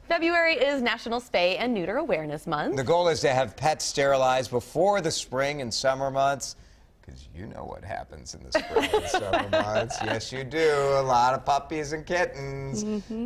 February is National Spay and Neuter Awareness Month. The goal is to have pets sterilized before the spring and summer months. Because you know what happens in the spring and summer months. Yes, you do. A lot of puppies and kittens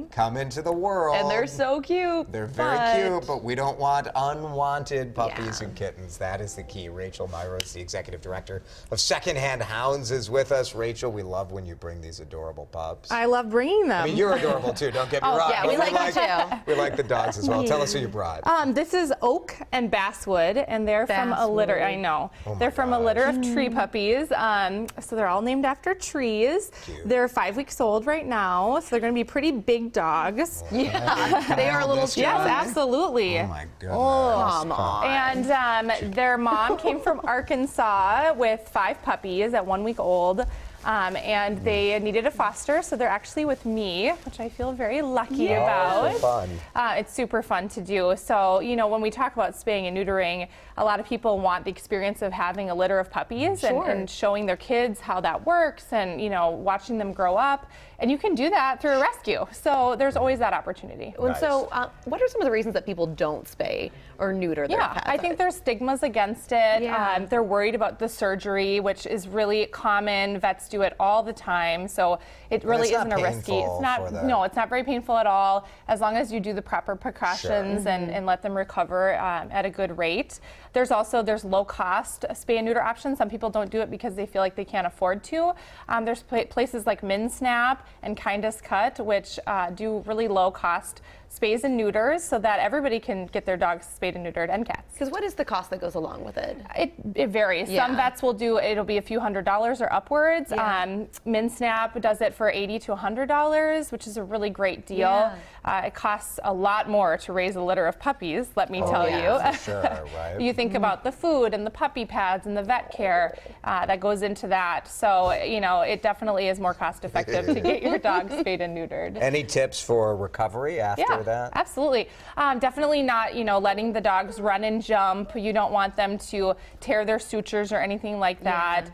come into the world. And they're so cute. They're very cute, but we don't want unwanted puppies and kittens. That is the key. Rachel Mairose, the executive director of Secondhand Hounds, is with us. Rachel, we love when you bring these adorable pups. I love bringing them. I mean, you're adorable too, don't get me wrong. Yeah, we like them too. We like the dogs as well. Tell us who you brought. This is Oak and Basswood, and they're from a litter. I know. They're from a litter of tree puppies. So they're all named after trees. Cute. They're 5 weeks old right now, so they're going to be pretty big dogs. Yeah, they are a little strong. Yes, absolutely. Oh my goodness. Come on. And their mom came from Arkansas with 5 puppies at 1 week old. And they needed a foster, so they're actually with me, which I feel very lucky about. So fun. It's super fun to do. So, you know, when we talk about spaying and neutering, a lot of people want the experience of having a litter of puppies and showing their kids how that works and, you know, watching them grow up. And you can do that through a rescue. So there's always that opportunity. And so what are some of the reasons that people don't spay or neuter their pets? I think there's stigmas against it. They're worried about the surgery, which is really common. Vets do it all the time. So it really isn't a risky. It's not. No, it's not very painful at all, as long as you do the proper precautions and let them recover at a good rate. There's low cost spay and neuter options. Some people don't do it because they feel like they can't afford to. There's places like MinSnap and Kindest Cut, which do really low cost spays and neuters so that everybody can get their dogs spayed and neutered, and cats. Because what is the cost that goes along with it? It varies. Some vets will do, it'll be a few $100s or upwards. MinSnap does it for $80 to $100, which is a really great deal. It costs a lot more to raise a litter of puppies, let me tell you. For sure, right? You think about the food and the puppy pads and the vet care that goes into that. So, you know, it definitely is more cost effective to get your dog spayed and neutered. Any tips for recovery after that? Absolutely. Definitely not, you know, letting the dogs run and jump. You don't want them to tear their sutures or anything like that.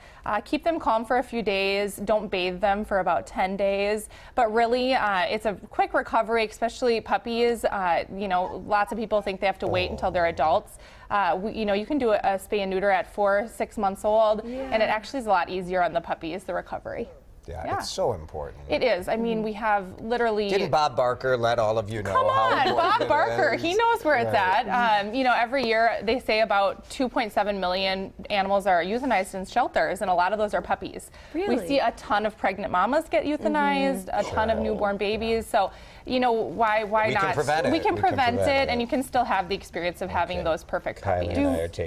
Keep them calm for a few days. Don't bathe them for about 10 days. But really, it's a quick recovery, especially puppies. You know, lots of people think they have to wait until they're adults. You know, you can do a spay and neuter at 4 or 6 months old, and it actually is a lot easier on the puppies, the recovery. Yeah, it's so important. It is. I mean, we have literally... Didn't Bob Barker let all of you know how important Bob Barker, he knows where it's at. You know, every year they say about 2.7 million animals are euthanized in shelters, and a lot of those are puppies. Really? We see a ton of pregnant mamas get euthanized, a ton of newborn babies. So, you know, why not? We can prevent it. We can prevent it, and you can still have the experience of having those perfect puppies.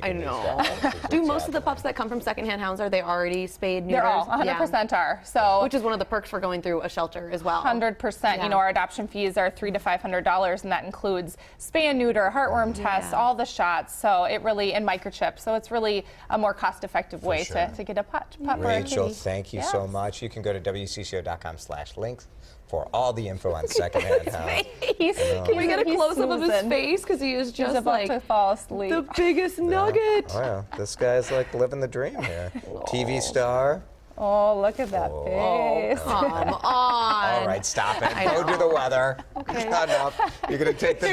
I know. Do most of the pups that come from Secondhand Hounds, are they already spayed, neutered? They're all 100% are. So, which is one of the perks for going through a shelter as well. 100%. You know, our adoption fees are $300 to $500, and that includes spay and neuter, heartworm tests, all the shots. So it really, and microchips. So it's really a more cost-effective way to get a pup or a Rachel, kitty. thank you so much. You can go to WCCO.com/links for all the info on Secondhand Hounds. Can we get a close-up of his face? Because he is just about to fall asleep. The biggest nugget. Oh, yeah. This guy's like living the dream here. TV star. Oh, look at that face. Come on. All right, stop it. Go do the weather. Okay. Shut up. You're going to take the